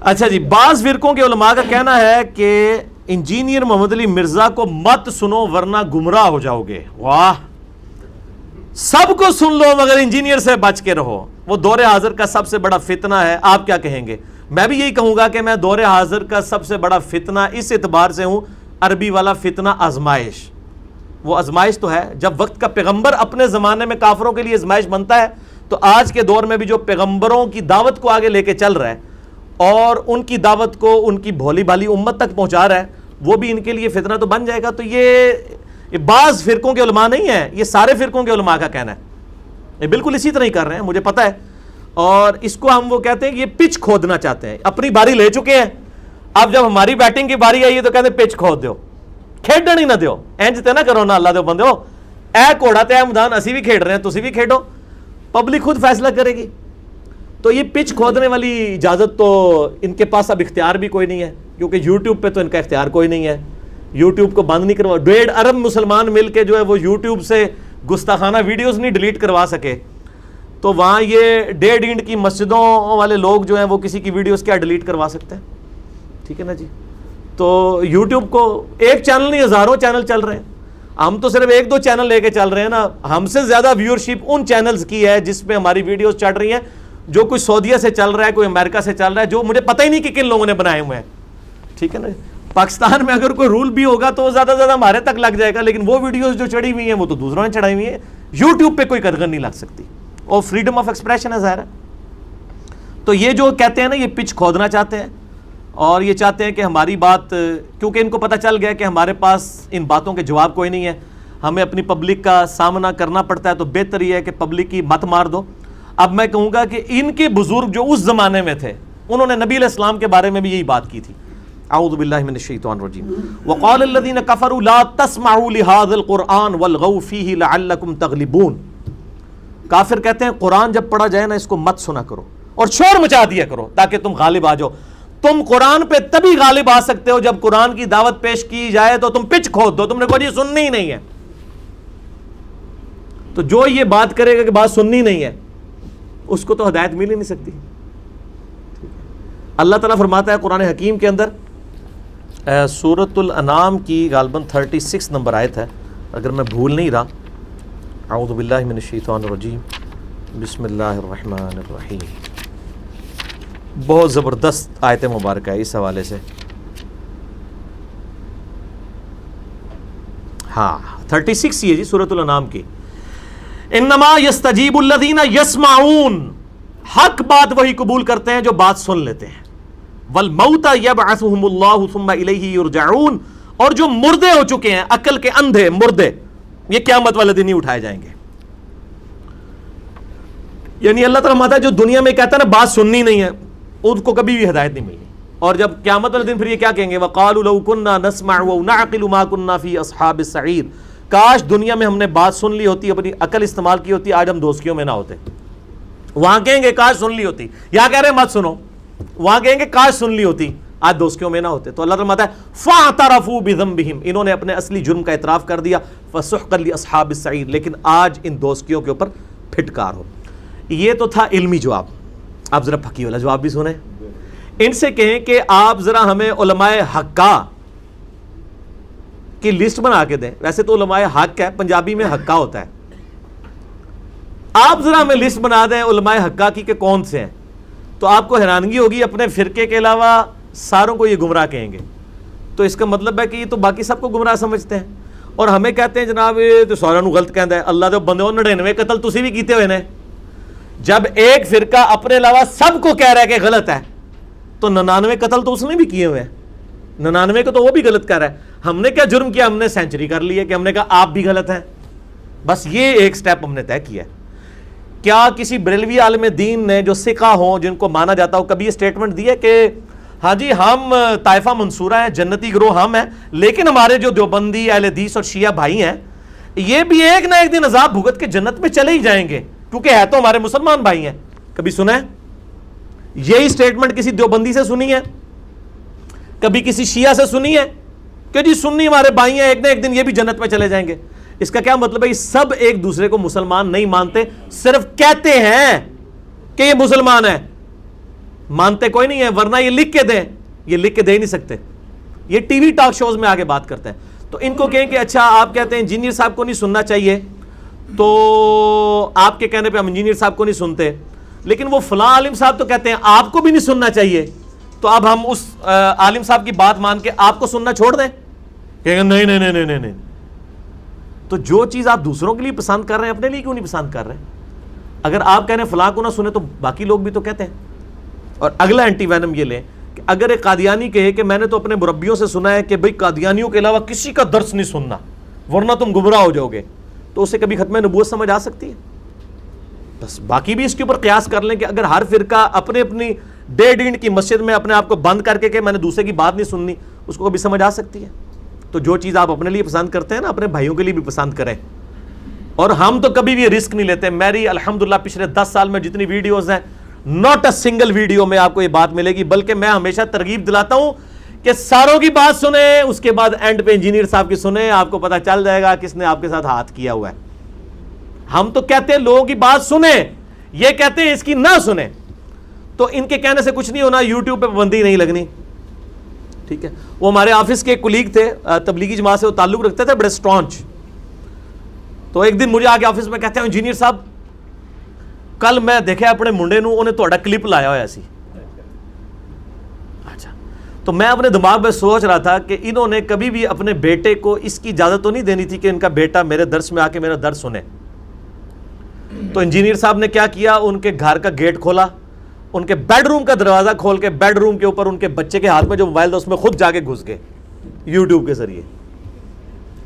اچھا جی، بعض فرقوں کے علماء کا کہنا ہے کہ انجینئر محمد علی مرزا کو مت سنو ورنہ گمراہ ہو جاؤ گے. واہ، سب کو سن لو مگر انجینئر سے بچ کے رہو، وہ دور حاضر کا سب سے بڑا فتنہ ہے. آپ کیا کہیں گے؟ میں بھی یہی کہوں گا کہ میں دور حاضر کا سب سے بڑا فتنہ اس اعتبار سے ہوں، عربی والا فتنہ آزمائش. وہ آزمائش تو ہے، جب وقت کا پیغمبر اپنے زمانے میں کافروں کے لیے آزمائش بنتا ہے تو آج کے دور میں بھی جو پیغمبروں کی دعوت کو آگے لے کے چل رہا ہے اور ان کی دعوت کو ان کی بھولی بھالی امت تک پہنچا رہا ہے، وہ بھی ان کے لیے فتنہ تو بن جائے گا. تو یہ بعض فرقوں کے علماء نہیں ہیں، یہ سارے فرقوں کے علماء کا کہنا ہے. یہ بالکل اسی طرح ہی کر رہے ہیں، مجھے پتہ ہے. اور اس کو ہم وہ کہتے ہیں کہ یہ پچ کھودنا چاہتے ہیں. اپنی باری لے چکے ہیں، اب جب ہماری بیٹنگ کی باری آئی ہے تو کہتے ہیں پچ کھود دیو، کھیڈن ہی نہ دیو. اینج تے نہ کرو نا اللہ دے بندے ہو، اے کوڑا تے اے میدان اسی بھی کھیڈ رہے ہیں، تسی بھی کھیڈو، پبلک خود فیصلہ کرے گی. تو یہ پچ کھودنے والی اجازت تو ان کے پاس اب اختیار بھی کوئی نہیں ہے، کیونکہ یوٹیوب پہ تو ان کا اختیار کوئی نہیں ہے. یوٹیوب کو بند نہیں کروا، 1.5 ارب مسلمان مل کے جو ہے وہ یوٹیوب سے گستاخانہ ویڈیوز نہیں ڈیلیٹ کروا سکے. تو وہاں یہ 1.5 اینٹ کی مسجدوں والے لوگ جو ہیں وہ کسی کی ویڈیوز کیا ڈیلیٹ کروا سکتے ہیں؟ ٹھیک ہے نا جی. تو یوٹیوب کو ایک چینل نہیں، ہزاروں چینل چل رہے ہیں. ہم تو صرف 1-2 چینل لے کے چل رہے ہیں نا. ہم سے زیادہ ویورشپ ان چینلز کی ہے جس پہ ہماری ویڈیوز چڑھ رہی ہیں، جو کوئی سعودیہ سے چل رہا ہے، کوئی امریکہ سے چل رہا ہے، جو مجھے پتہ ہی نہیں کہ کن لوگوں نے بنائے ہوئے ہیں. ٹھیک ہے نا. پاکستان میں اگر کوئی رول بھی ہوگا تو زیادہ سے زیادہ ہمارے تک لگ جائے گا، لیکن وہ ویڈیوز جو چڑھی ہوئی ہیں وہ تو دوسروں نے چڑھائی ہوئی ہیں. یوٹیوب پہ کوئی قدغن نہیں لگ سکتی، اور فریڈم آف ایکسپریشن ہے ظاہر ہے. تو یہ جو کہتے ہیں نا، یہ پچ کھودنا چاہتے ہیں، اور یہ چاہتے ہیں کہ ہماری بات، کیونکہ ان کو پتہ چل گیا کہ ہمارے پاس ان باتوں کے جواب کوئی نہیں ہے، ہمیں اپنی پبلک کا سامنا کرنا پڑتا ہے، تو بہتر یہ ہے کہ پبلک کی مت مار دو. اب میں کہوں گا کہ ان کے بزرگ جو اس زمانے میں تھے، انہوں نے نبی علیہ السلام کے بارے میں بھی یہی بات کی تھی. اعوذ باللہ من الشیطان الرجیم. وقال الذین کفروا لا تسمعوا لهذا القرآن والغوا فیہ لعلکم تغلبون. کافر کہتے ہیں قرآن جب پڑھا جائے نا اس کو مت سنا کرو اور شور مچا دیا کرو تاکہ تم غالب آ جاؤ. تم قرآن پہ تبھی غالب آ سکتے ہو جب قرآن کی دعوت پیش کی جائے تو تم پچ کھود دو. تم نے کہا جی سننی ہی نہیں ہے، تو جو یہ بات کرے گا کہ بات سننی نہیں ہے اس کو تو ہدایت مل ہی نہیں سکتی. اللہ تعالیٰ فرماتا ہے قرآن حکیم کے اندر، سورۃ الانعام کی غالباً 36 نمبر آیت ہے اگر میں بھول نہیں رہا. اعوذ باللہ من الشیطان الرجیم، بسم اللہ الرحمن الرحیم. بہت زبردست آیت مبارکہ ہے اس حوالے سے. ہاں 36 یہ جی سورۃ الانعام کی. انما یستجیب الذین یسمعون، حق بات وہی قبول کرتے ہیں جو بات سن لیتے ہیں. والموتى یبعثهم اللہ ثم الیہ یرجعون، اور جو مردے ہو چکے ہیں، عقل کے اندھے مردے، یہ قیامت والے دن ہی اٹھائے جائیں گے. یعنی اللہ تعالیٰ ماتا جو دنیا میں کہتا ہے نا بات سننی نہیں ہے، ان کو کبھی بھی ہدایت نہیں ملی. اور جب قیامت والے دن پھر یہ کیا کہیں گے؟ وقالوا لو كنا نسمع ونعقل ما كنا في اصحاب السعیر. کاش دنیا میں ہم نے بات سن لی ہوتی، اپنی عقل استعمال کی ہوتی، آج ہم دوستیوں میں نہ ہوتے. وہاں کہیں گے کاش سن لی ہوتی، یہاں کہہ رہے مت سنو، وہاں کہیں گے کاش سن لی ہوتی، آج دوستیوں میں نہ ہوتے. تو اللہ تعالیٰ ہے فاعترفوا بذنبہم، انہوں نے اپنے اصلی جرم کا اعتراف کر دیا. فسحقا لاصحاب السعیر، لیکن آج ان دوستیوں کے اوپر پھٹکار ہو. یہ تو تھا علمی جواب. آپ ذرا پھکی والا جواب بھی سنیں. ان سے کہیں کہ آپ ذرا ہمیں علماء حقہ کی لسٹ بنا کے دیں. ویسے تو علماء حق ہے، پنجابی میں حقہ ہوتا ہے. آپ ذرا ہمیں لسٹ بنا دیں علماء حقہ کی کہ کون سے ہیں. تو آپ کو حیرانگی ہوگی، اپنے فرقے کے علاوہ ساروں کو یہ گمراہ کہیں گے. تو اس کا مطلب ہے کہ یہ تو باقی سب کو گمراہ سمجھتے ہیں، اور ہمیں کہتے ہیں جناب یہ تو ساروں غلط کہندا ہے. اللہ دے بندے 99 قتل تسی بھی کیتے ہوئے نے. جب ایک فرقہ اپنے علاوہ سب کو کہہ رہا ہے کہ غلط ہے، تو 99 قتل تو اس نے بھی کیے ہوئے ہیں. 99 کو تو وہ بھی غلط کر رہا ہے. ہم نے کیا جرم کیا؟ ہم نے سینچری کر لی ہے کہ ہم نے کہا آپ بھی غلط ہیں. بس یہ ایک سٹیپ ہم نے طے کیا ہے. کیا کسی بریلوی عالم دین نے جو سکھا ہوں، جن کو مانا جاتا ہو، کبھی یہ سٹیٹمنٹ دی ہے کہ ہاں جی ہم طائفہ منصورہ ہیں، جنتی گروہ ہم ہیں، لیکن ہمارے جو دیوبندی اہل حدیث اور شیعہ بھائی ہیں یہ بھی ایک نہ ایک دن عذاب بھگت کے جنت میں چلے ہی جائیں گے کیونکہ ہے تو ہمارے مسلمان بھائی ہیں؟ کبھی سنا ہے یہی سٹیٹمنٹ؟ کسی دیوبندی سے سنی ہے؟ کبھی کسی شیعہ سے سنی ہے کہ جی سنی ہمارے بھائی ہیں، ایک نہ ایک دن یہ بھی جنت میں چلے جائیں گے؟ اس کا کیا مطلب ہے؟ یہ سب ایک دوسرے کو مسلمان نہیں مانتے، صرف کہتے ہیں کہ یہ مسلمان ہے. مانتے کوئی نہیں ہے, ورنہ یہ لکھ کے دیں, یہ لکھ کے دے ہی نہیں سکتے. یہ ٹی وی ٹاک شوز میں آگے بات کرتے ہیں. تو ان کو کہیں کہ اچھا آپ کہتے ہیں انجینئر صاحب کو نہیں سننا چاہیے, تو آپ کے کہنے پہ ہم انجینئر صاحب کو نہیں سنتے, لیکن وہ فلاں عالم صاحب تو کہتے ہیں آپ کو بھی نہیں سننا چاہیے, تو اب ہم اس عالم صاحب کی بات مان کے آپ کو سننا چھوڑ دیں؟ کہیں گے نہیں نہیں نہیں نہیں نہیں. تو جو چیز آپ دوسروں کے لیے پسند کر رہے ہیں اپنے لیے کیوں نہیں پسند کر رہے ہیں؟ اگر آپ کہہ رہے ہیں فلاں کو نہ سنیں تو باقی لوگ بھی تو کہتے ہیں. اور اگلا اینٹی وینم یہ لیں کہ اگر ایک قادیانی کہے کہ میں نے تو اپنے مربیوں سے سنا ہے کہ بھئی قادیانیوں کے علاوہ کسی کا درس نہیں سننا ورنہ تم گمراہ ہو جاؤ گے, تو اسے کبھی ختم نبوت سمجھ آ سکتی ہے؟ بس باقی بھی اس کے اوپر قیاس کر لیں کہ اگر ہر فرقہ اپنے اپنی ڈیڑھ اینٹ کی مسجد میں اپنے آپ کو بند کر کے کہ میں نے دوسرے کی بات نہیں سننی, اس کو کبھی سمجھ آ سکتی ہے؟ تو جو چیز آپ اپنے لیے پسند کرتے ہیں نا, اپنے بھائیوں کے لیے بھی پسند کریں. اور ہم تو کبھی بھی رسک نہیں لیتے. میری الحمدللہ پچھلے 10 سال میں جتنی ویڈیوز ہیں, ناٹ اے سنگل ویڈیو میں آپ کو یہ بات ملے گی, بلکہ میں ہمیشہ ترغیب دلاتا ہوں کہ ساروں کی بات سنیں, اس کے بعد اینڈ پہ انجینئر صاحب کی سنیں, آپ کو پتہ چل جائے گا کس نے آپ کے ساتھ ہاتھ کیا ہوا ہے. ہم تو کہتے ہیں لوگوں کی بات سنیں, یہ کہتے ہیں اس کی نہ سنیں. تو ان کے کہنے سے کچھ نہیں ہونا, یوٹیوب پہ پابندی نہیں لگنی. ٹھیک ہے, وہ ہمارے آفس کے ایک کولیگ تھے, تبلیغی جماعت سے وہ تعلق رکھتے تھے, بڑے اسٹرانچ. تو ایک دن مجھے آ کے آفس میں کہتے ہیں انجینئر صاحب کل میں دیکھا اپنے منڈے نو انہیں تھوڑا کلپ لایا ہوا سی. اچھا, تو میں اپنے دماغ میں سوچ رہا تھا کہ انہوں نے کبھی بھی اپنے بیٹے کو اس کی اجازت تو نہیں دینی تھی کہ ان کا بیٹا میرے درس میں آ کے میرا درس سنے. تو انجینئر صاحب نے کیا کیا, ان کے گھر کا گیٹ کھولا, ان کے بیڈ روم کا دروازہ کھول کے بیڈ روم کے اوپر ان کے بچے کے ہاتھ میں جو موبائل تھا اس میں خود جا کے گھس گئے یوٹیوب کے ذریعے.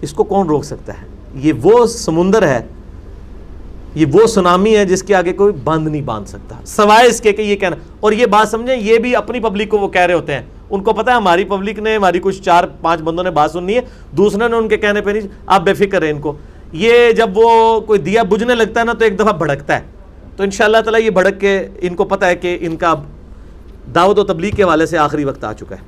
اس کو کون روک سکتا ہے؟ یہ وہ سمندر ہے, یہ وہ سونامی ہے جس کے آگے کوئی بند نہیں باندھ سکتا, سوائے اس کے کہ یہ کہنا. اور یہ بات سمجھیں, یہ بھی اپنی پبلک کو وہ کہہ رہے ہوتے ہیں, ان کو پتا ہے ہماری پبلک نے, ہماری کچھ 4-5 بندوں نے بات سننی ہے, دوسرے نے ان کے کہنے پہ نہیں. آپ بے فکر ہیں ان کو, یہ جب وہ کوئی دیا بجھنے لگتا ہے نا تو ایک دفعہ بھڑکتا ہے, تو انشاءاللہ تعالی یہ بھڑک کے ان کو پتا ہے کہ ان کا دعوت و تبلیغ کے حوالے سے آخری وقت آ چکا ہے.